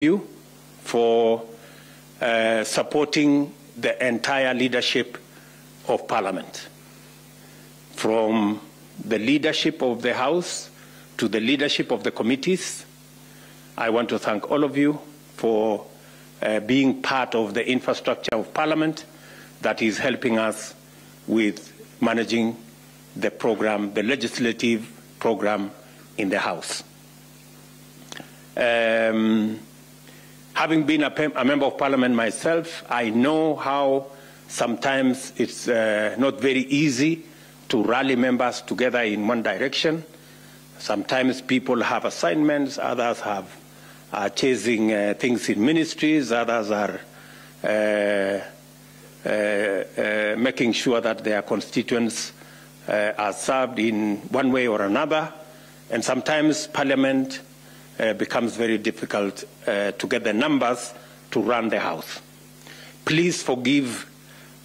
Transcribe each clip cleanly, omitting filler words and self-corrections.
you for supporting the entire leadership of Parliament, from the leadership of the House to the leadership of the committees. I want to thank all of you for being part of the infrastructure of Parliament that is helping us with managing the program, the legislative program in the House. Having been a member of Parliament myself, I know how sometimes it's not very easy to rally members together in one direction. Sometimes people have assignments, others are chasing things in ministries, others are making sure that their constituents are served in one way or another. And sometimes Parliament becomes very difficult to get the numbers to run the House. Please forgive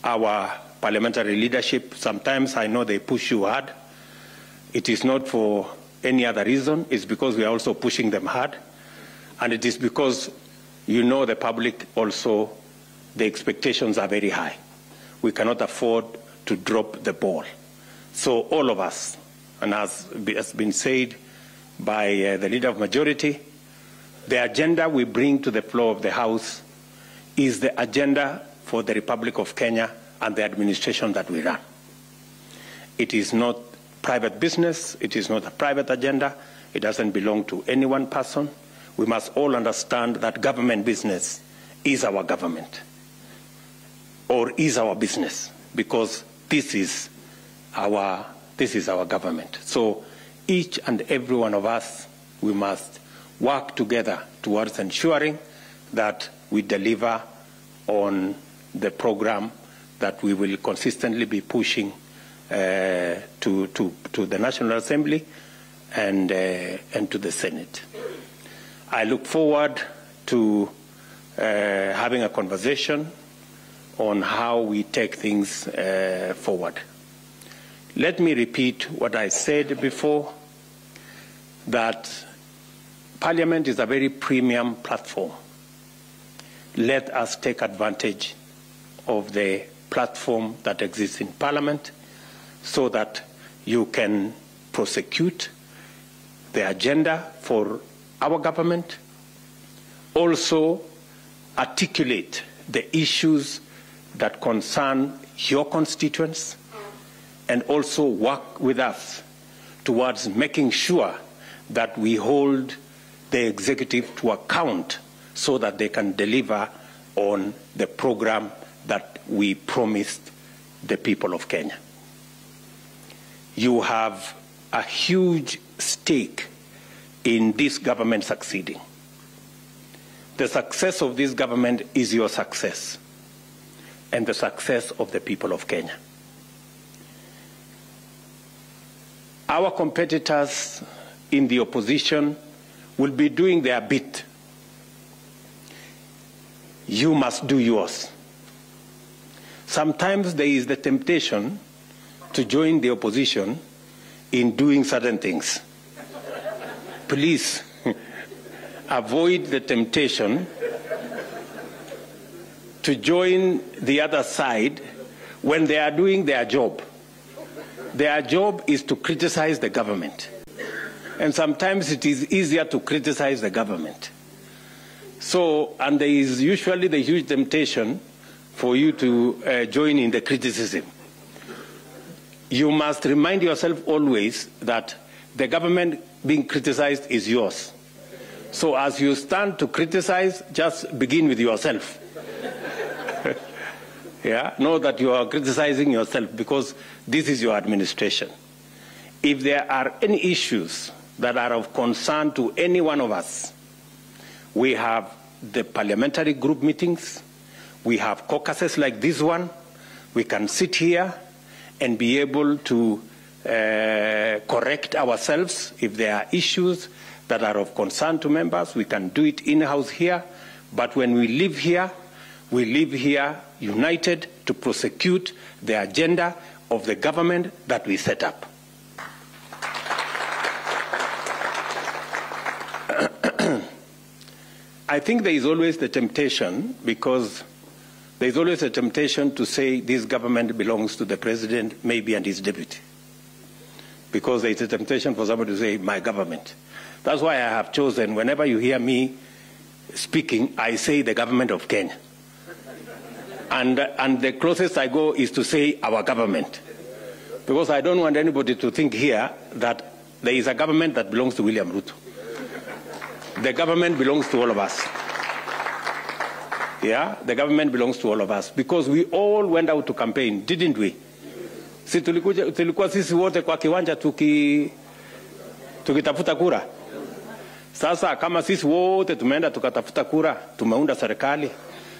our parliamentary leadership. Sometimes I know they push you hard. It is not for any other reason. It's because we are also pushing them hard. And it is because you know the public also, the expectations are very high. We cannot afford to drop the ball. So all of us, and as has been said by the Leader of Majority, the agenda we bring to the floor of the House is the agenda for the Republic of Kenya and the administration that we run. It is not private business. It is not a private agenda. It doesn't belong to any one person. We must all understand that government business is our government, or is our business, because this is our government. So each and every one of us, we must work together towards ensuring that we deliver on the program that we will consistently be pushing to the National Assembly and to the Senate. I look forward to having a conversation on how we take things forward. Let me repeat what I said before, that Parliament is a very premium platform. Let us take advantage of the platform that exists in Parliament so that you can prosecute the agenda for our government, also articulate the issues that concern your constituents, and also work with us towards making sure that we hold the executive to account so that they can deliver on the program that we promised the people of Kenya. You have a huge stake in this government succeeding. The success of this government is your success and the success of the people of Kenya. Our competitors in the opposition will be doing their bit. You must do yours. Sometimes there is the temptation to join the opposition in doing certain things. Please avoid the temptation to join the other side when they are doing their job. Their job is to criticize the government. And sometimes it is easier to criticize the government. So, and there is usually the huge temptation for you to join in the criticism. You must remind yourself always that the government being criticized is yours. So as you stand to criticize, just begin with yourself. Yeah? Know that you are criticizing yourself because this is your administration. If there are any issues that are of concern to any one of us, we have the parliamentary group meetings, we have caucuses like this one, we can sit here and be able to correct ourselves if there are issues that are of concern to members. We can do it in-house here, but when we live here united to prosecute the agenda of the government that we set up. I think there is always the temptation, because there is always a temptation to say this government belongs to the president, maybe, and his deputy. Because there is a temptation for somebody to say, my government. That's why I have chosen, whenever you hear me speaking, I say the government of Kenya. And the closest I go is to say our government. Because I don't want anybody to think here that there is a government that belongs to William Ruto. The government belongs to all of us. Yeah, the government belongs to all of us. Because we all went out to campaign, didn't we? Si tulikuwa sisi wote kwa kiwanja tukitafuta kura. Sasa kama sisi wote tumeenda tukatafuta kura, tumeunda serikali.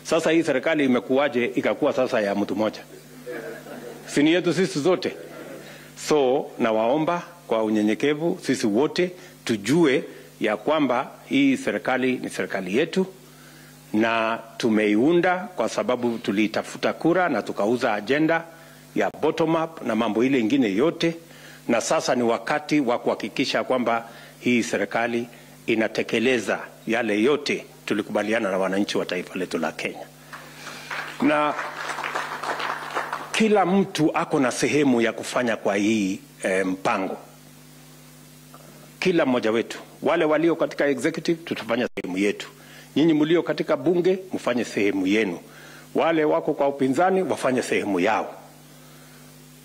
Sasa hii serikali imekuwaje ikakuwa sasa ya mtu mmoja? Si ni yetu sisi zote. So nawaomba kwa unyenyekevu sisi wote tujue ya kwamba hii serikali ni serikali yetu, na tumeiunda kwa sababu tulitafuta kura na tukauza agenda ya bottom up na mambo ile ingine yote, na sasa ni wakati wa kuhakikisha kwamba hii serikali inatekeleza yale yote tulikubaliana na wananchi wa taifa letu la Kenya. Na kila mtu ako na sehemu ya kufanya kwa hii mpango. Kila mmoja wetu, wale walio katika executive tutafanya sehemu yetu. Nyinyi mlio katika bunge mfanye sehemu yenu. Wale wako kwa upinzani wafanye sehemu yao.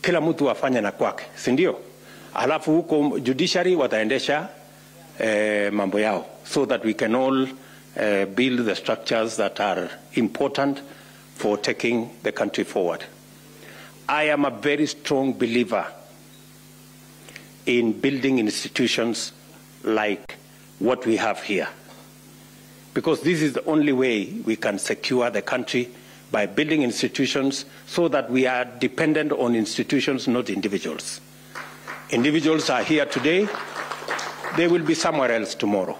Kila mtu afanye na kwake, si ndio? Alafu huko judiciary wataendesha mambo yao, so that we can all build the structures that are important for taking the country forward. I am a very strong believer in building institutions like what we have here, because this is the only way we can secure the country, by building institutions so that we are dependent on institutions, not individuals. Individuals are here today, they will be somewhere else tomorrow.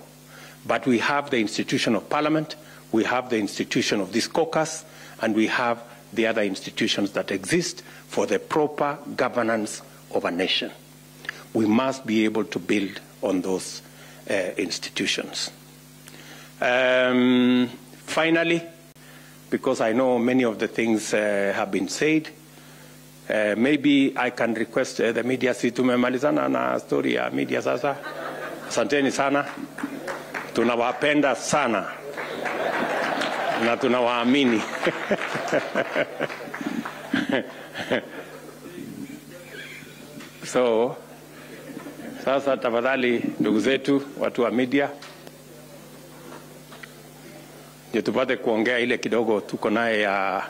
But we have the institution of Parliament, we have the institution of this caucus, and we have the other institutions that exist for the proper governance of a nation. We must be able to build on those institutions. Finally, because I know many of the things have been said, maybe I can request the media, si tumemalizana na story ya media sasa. Asanteni sana, tunawapenda sana na tunawaamini. So sasa tafadhali ndugu zetu watu wa media, ndio tupate kuongea ile kidogo tuko naye ya